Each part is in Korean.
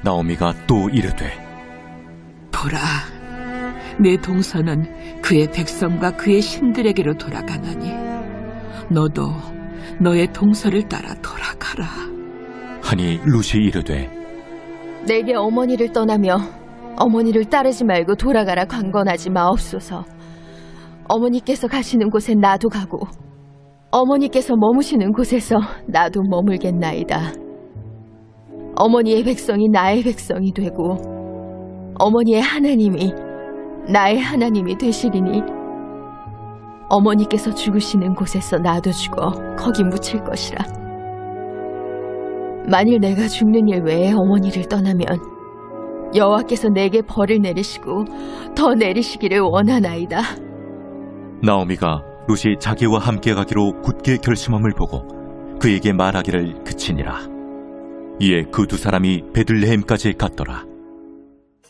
나오미가 또 이르되 보라, 내 동서는 그의 백성과 그의 신들에게로 돌아가나니 너도 너의 동서를 따라 돌아가라. 하니 룻이 이르되 내게 어머니를 떠나며 어머니를 따르지 말고 돌아가라 강건하지 마옵소서. 어머니께서 가시는 곳에 나도 가고 어머니께서 머무시는 곳에서 나도 머물겠나이다. 어머니의 백성이 나의 백성이 되고 어머니의 하나님이 나의 하나님이 되시리니 어머니께서 죽으시는 곳에서 나도 죽어 거기 묻힐 것이라. 만일 내가 죽는 일 외에 어머니를 떠나면 여호와께서 내게 벌을 내리시고 더 내리시기를 원하나이다. 나오미가 룻이 자기와 함께 가기로 굳게 결심함을 보고 그에게 말하기를 그치니라. 이에 그 두 사람이 베들레헴까지 갔더라.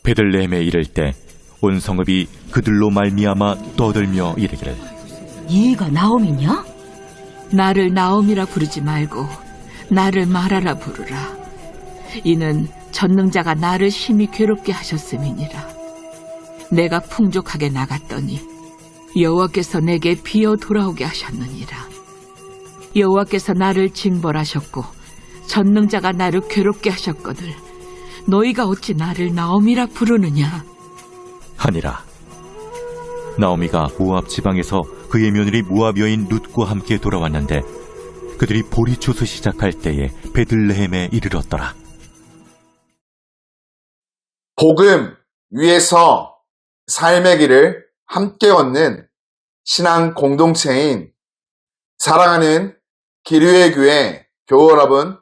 베들레헴에 이를 때 온 성읍이 그들로 말미암아 떠들며 이르기를 얘가 나오미냐? 나를 나옴이라 부르지 말고 나를 마라라 부르라. 이는 전능자가 나를 심히 괴롭게 하셨음이니라. 내가 풍족하게 나갔더니 여호와께서 내게 비어 돌아오게 하셨느니라. 여호와께서 나를 징벌하셨고 전능자가 나를 괴롭게 하셨거늘 너희가 어찌 나를 나옴이라 부르느냐 하니라. 나오미가 모압 지방에서 그의 며느리 모압 여인 룻과 함께 돌아왔는데 그들이 보리초소 시작할 때에 베들레헴에 이르렀더라. 복음 위에서 삶의 길을 함께 걷는 신앙 공동체인 사랑하는 기류의 교회 교우 여러분,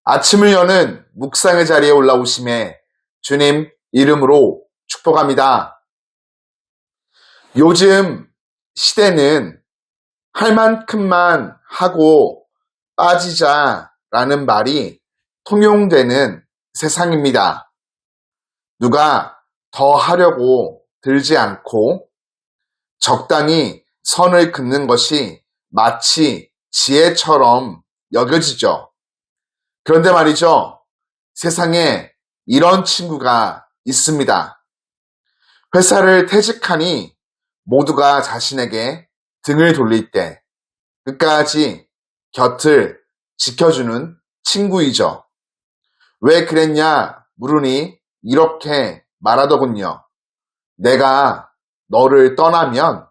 아침을 여는 묵상의 자리에 올라오심에 주님 이름으로 축복합니다. 요즘 시대는 할 만큼만 하고 빠지자라는 말이 통용되는 세상입니다. 누가 더 하려고 들지 않고 적당히 선을 긋는 것이 마치 지혜처럼 여겨지죠. 그런데 말이죠. 세상에 이런 친구가 있습니다. 회사를 퇴직하니 모두가 자신에게 등을 돌릴 때 끝까지 곁을 지켜주는 친구이죠. 왜 그랬냐 물으니 이렇게 말하더군요. 내가 너를 떠나면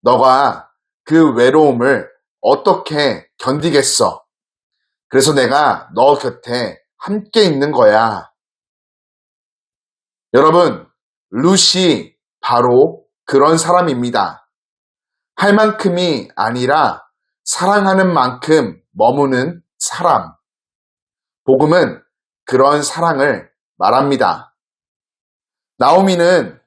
너가 그 외로움을 어떻게 견디겠어? 그래서 내가 너 곁에 함께 있는 거야. 여러분, 룻이 바로 그런 사람입니다. 할 만큼이 아니라 사랑하는 만큼 머무는 사람. 복음은 그런 사랑을 말합니다. 나오미는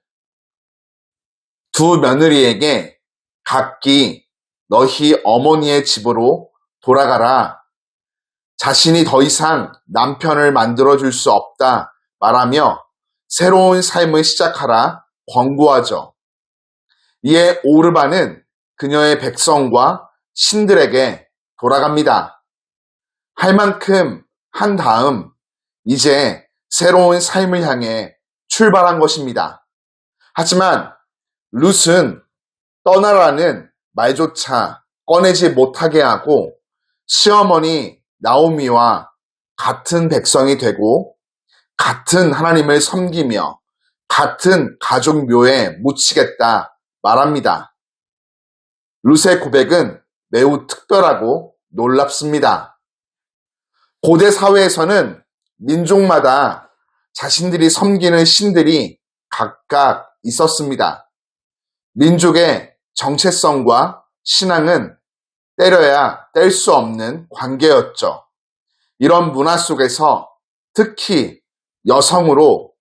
두 며느리에게 각기 너희 어머니의 집으로 돌아가라. 자신이 더 이상 남편을 만들어줄 수 없다 말하며 새로운 삶을 시작하라 권고하죠. 이에 오르바는 그녀의 백성과 신들에게 돌아갑니다. 할 만큼 한 다음 이제 새로운 삶을 향해 출발한 것입니다. 하지만 룻은 떠나라는 말조차 꺼내지 못하게 하고 시어머니 나오미와 같은 백성이 되고 같은 하나님을 섬기며 같은 가족 묘에 묻히겠다 말합니다. 룻의 고백은 매우 특별하고 놀랍습니다. 고대 사회에서는 민족마다 자신들이 섬기는 신들이 각각 있었습니다. 민족의 정체성과 신앙은 때려야 뗄 수 없는 관계였죠. 이런 문화 속에서 특히 여성으로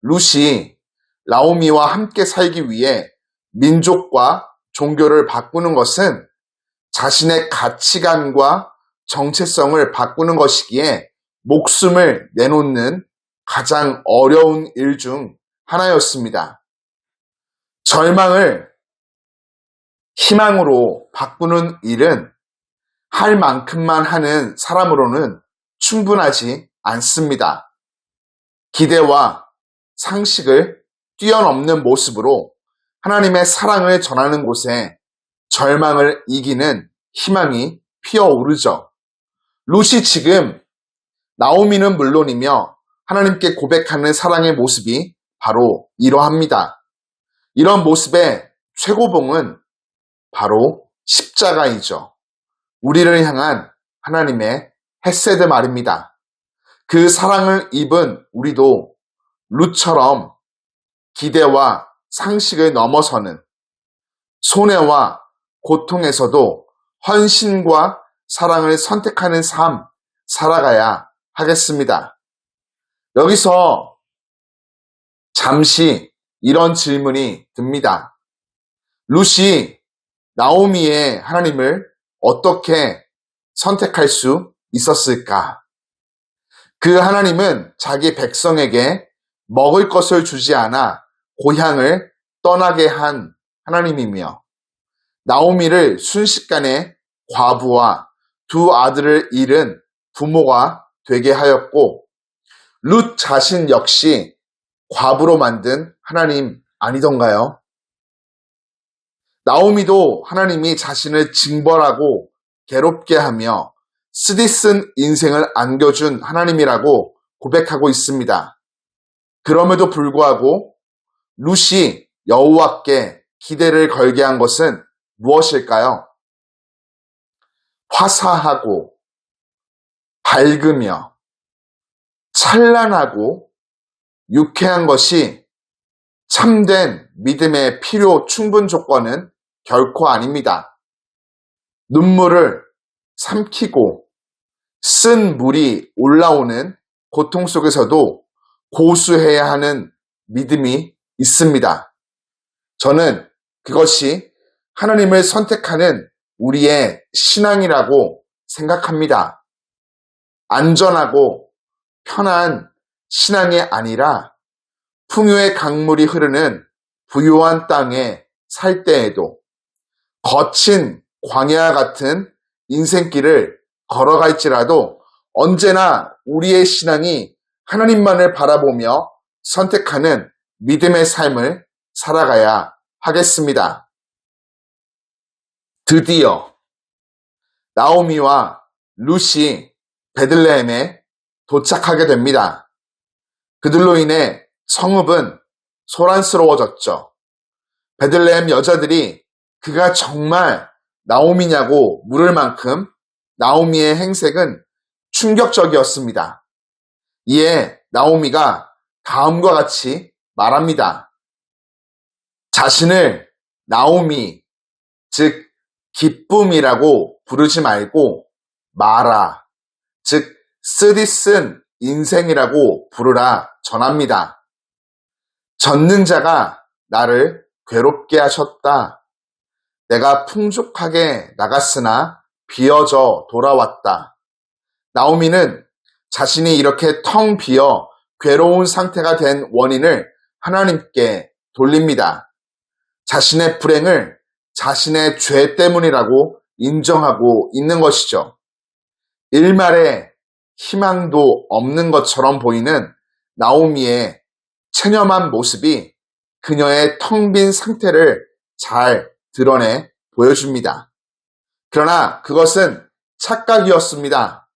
룻이 나오미와 함께 살기 위해 민족과 종교를 바꾸는 것은 자신의 가치관과 정체성을 바꾸는 것이기에 목숨을 내놓는 가장 어려운 일 중 하나였습니다. 절망을 희망으로 바꾸는 일은 할 만큼만 하는 사람으로는 충분하지 않습니다. 기대와 상식을 뛰어넘는 모습으로 하나님의 사랑을 전하는 곳에 절망을 이기는 희망이 피어오르죠. 룻이 지금 나오미는 물론이며 하나님께 고백하는 사랑의 모습이 바로 이러합니다. 이런 모습의 최고봉은 바로 십자가이죠. 우리를 향한 하나님의 헤세드 말입니다. 그 사랑을 입은 우리도 룻처럼 기대와 상식을 넘어서는 손해와 고통에서도 헌신과 사랑을 선택하는 삶 살아가야 하겠습니다. 여기서 잠시 이런 질문이 듭니다. 룻이 나오미의 하나님을 어떻게 선택할 수 있었을까? 그 하나님은 자기 백성에게 먹을 것을 주지 않아 고향을 떠나게 한 하나님이며 나오미를 순식간에 과부와 두 아들을 잃은 부모가 되게 하였고 룻 자신 역시 과부로 만든 하나님 아니던가요? 나오미도 하나님이 자신을 징벌하고 괴롭게 하며 쓰디쓴 인생을 안겨준 하나님이라고 고백하고 있습니다. 그럼에도 불구하고 룻이 여호와께 기대를 걸게 한 것은 무엇일까요? 화사하고 밝으며 찬란하고 유쾌한 것이 참된 믿음의 필요 충분 조건은 결코 아닙니다. 눈물을 삼키고 쓴 물이 올라오는 고통 속에서도 고수해야 하는 믿음이 있습니다. 저는 그것이 하나님을 선택하는 우리의 신앙이라고 생각합니다. 안전하고 편한 신앙이 아니라 풍요의 강물이 흐르는 부요한 땅에 살 때에도 거친 광야 같은 인생길을 걸어갈지라도 언제나 우리의 신앙이 하나님만을 바라보며 선택하는 믿음의 삶을 살아가야 하겠습니다. 드디어 나오미와 룻이 베들레헴에 도착하게 됩니다. 그들로 인해 성읍은 소란스러워졌죠. 베들레헴 여자들이 그가 정말 나오미냐고 물을 만큼 나오미의 행색은 충격적이었습니다. 이에 나오미가 다음과 같이 말합니다. 자신을 나오미, 즉 기쁨이라고 부르지 말고 마라, 즉 쓰디쓴 인생이라고 부르라 전합니다. 전능자가 나를 괴롭게 하셨다. 내가 풍족하게 나갔으나 비어져 돌아왔다. 나오미는 자신이 이렇게 텅 비어 괴로운 상태가 된 원인을 하나님께 돌립니다. 자신의 불행을 자신의 죄 때문이라고 인정하고 있는 것이죠. 일말의 희망도 없는 것처럼 보이는 나오미의 체념한 모습이 그녀의 텅 빈 상태를 잘 드러내 보여줍니다. 그러나 그것은 착각이었습니다.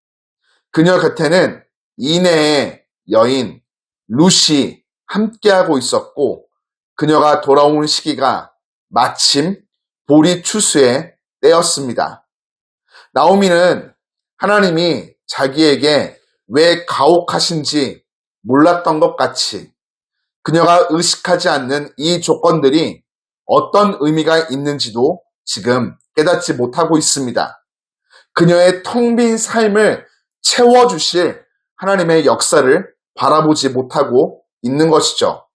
그녀 곁에는 이내의 여인 룻이 함께하고 있었고 그녀가 돌아온 시기가 마침 보리 추수의 때였습니다. 나오미는 하나님이 자기에게 왜 가혹하신지 몰랐던 것 같이 그녀가 의식하지 않는 이 조건들이 어떤 의미가 있는지도 지금 깨닫지 못하고 있습니다. 그녀의 텅 빈 삶을 채워주실 하나님의 역사를 바라보지 못하고 있는 것이죠.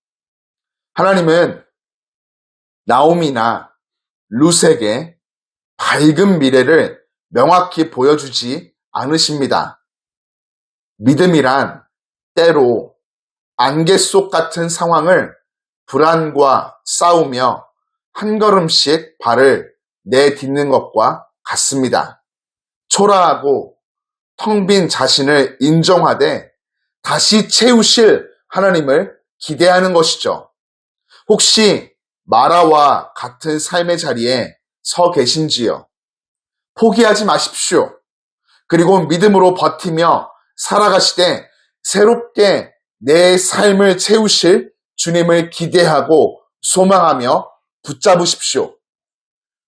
하나님은 나오미나 룻에게 밝은 미래를 명확히 보여주지 않으십니다. 믿음이란 때로 안개 속 같은 상황을 불안과 싸우며 한 걸음씩 발을 내딛는 것과 같습니다. 초라하고 텅 빈 자신을 인정하되 다시 채우실 하나님을 기대하는 것이죠. 혹시 마라와 같은 삶의 자리에 서 계신지요? 포기하지 마십시오. 그리고 믿음으로 버티며 살아가시되 새롭게 내 삶을 채우실 주님을 기대하고 소망하며 붙잡으십시오.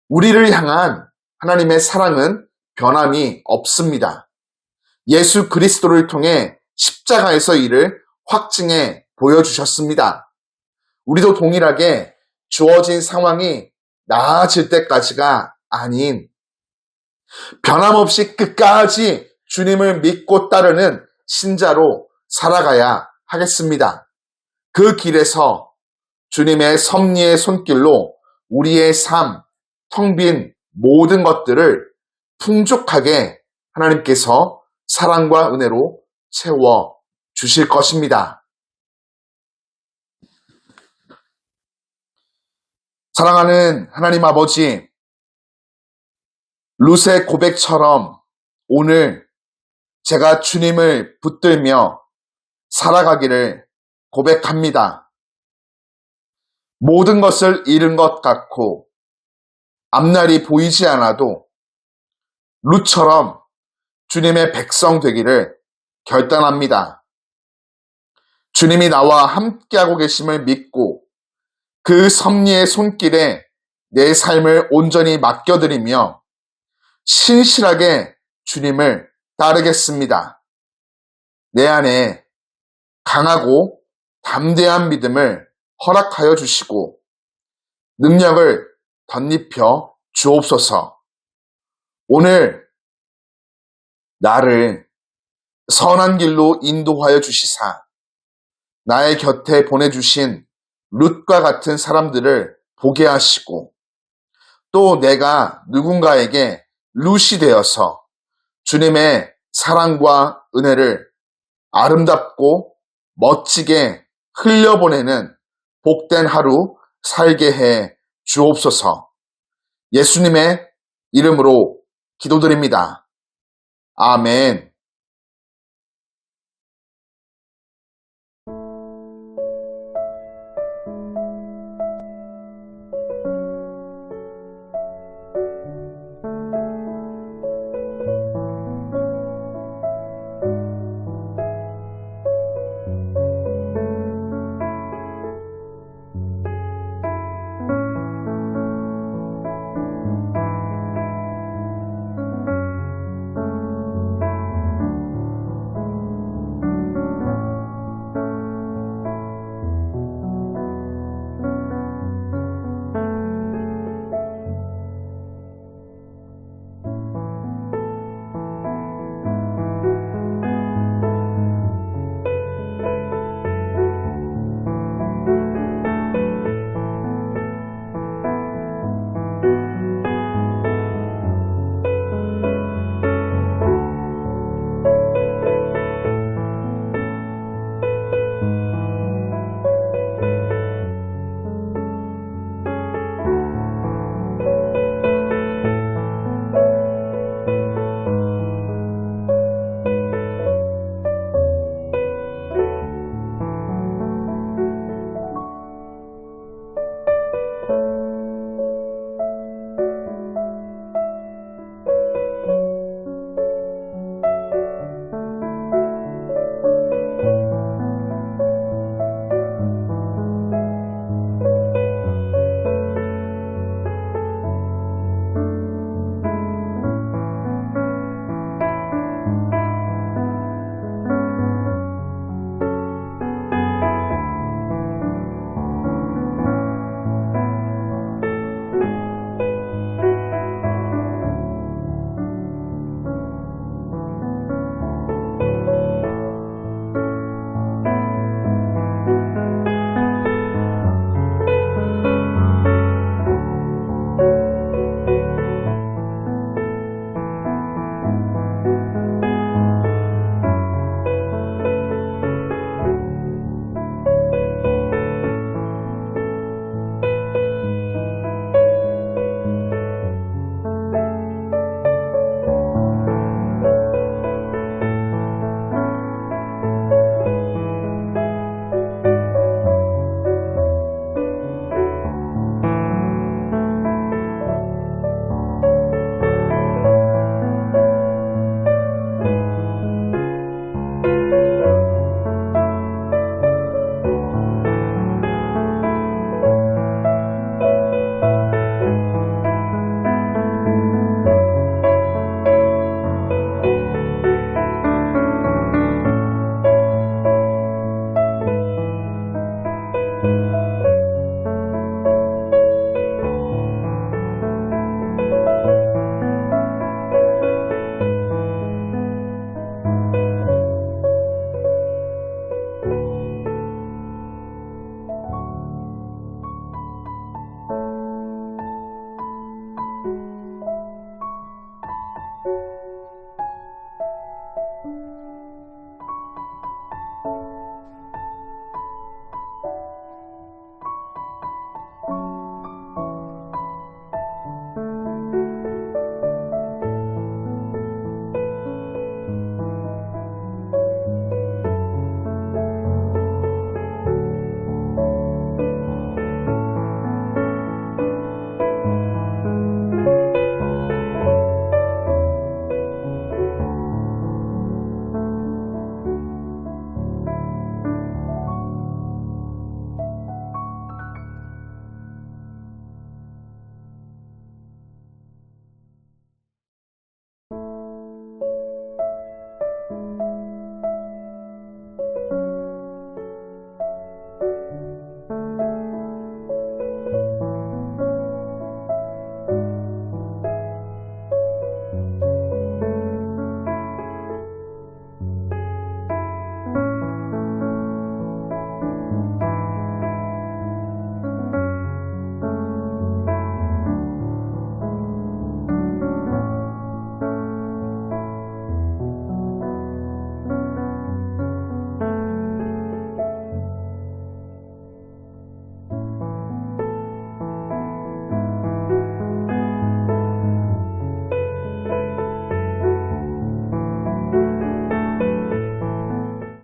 우리를 향한 하나님의 사랑은 변함이 없습니다. 예수 그리스도를 통해 십자가에서 이를 확증해 보여주셨습니다. 우리도 동일하게 주어진 상황이 나아질 때까지가 아닌 변함없이 끝까지 주님을 믿고 따르는 신자로 살아가야 하겠습니다. 그 길에서 주님의 섭리의 손길로 우리의 삶, 텅 빈 모든 것들을 풍족하게 하나님께서 사랑과 은혜로 채워 주실 것입니다. 사랑하는 하나님 아버지, 룻의 고백처럼 오늘 제가 주님을 붙들며 살아가기를 고백합니다. 모든 것을 잃은 것 같고 앞날이 보이지 않아도 룻처럼 주님의 백성 되기를 결단합니다. 주님이 나와 함께하고 계심을 믿고 그 섭리의 손길에 내 삶을 온전히 맡겨드리며 신실하게 주님을 따르겠습니다. 내 안에 강하고 담대한 믿음을 허락하여 주시고 능력을 덧입혀 주옵소서. 오늘 나를 선한 길로 인도하여 주시사 나의 곁에 보내주신 룻과 같은 사람들을 보게 하시고 또 내가 누군가에게 룻이 되어서 주님의 사랑과 은혜를 아름답고 멋지게 흘려보내는 복된 하루 살게 해 주옵소서. 예수님의 이름으로 기도드립니다. 아멘.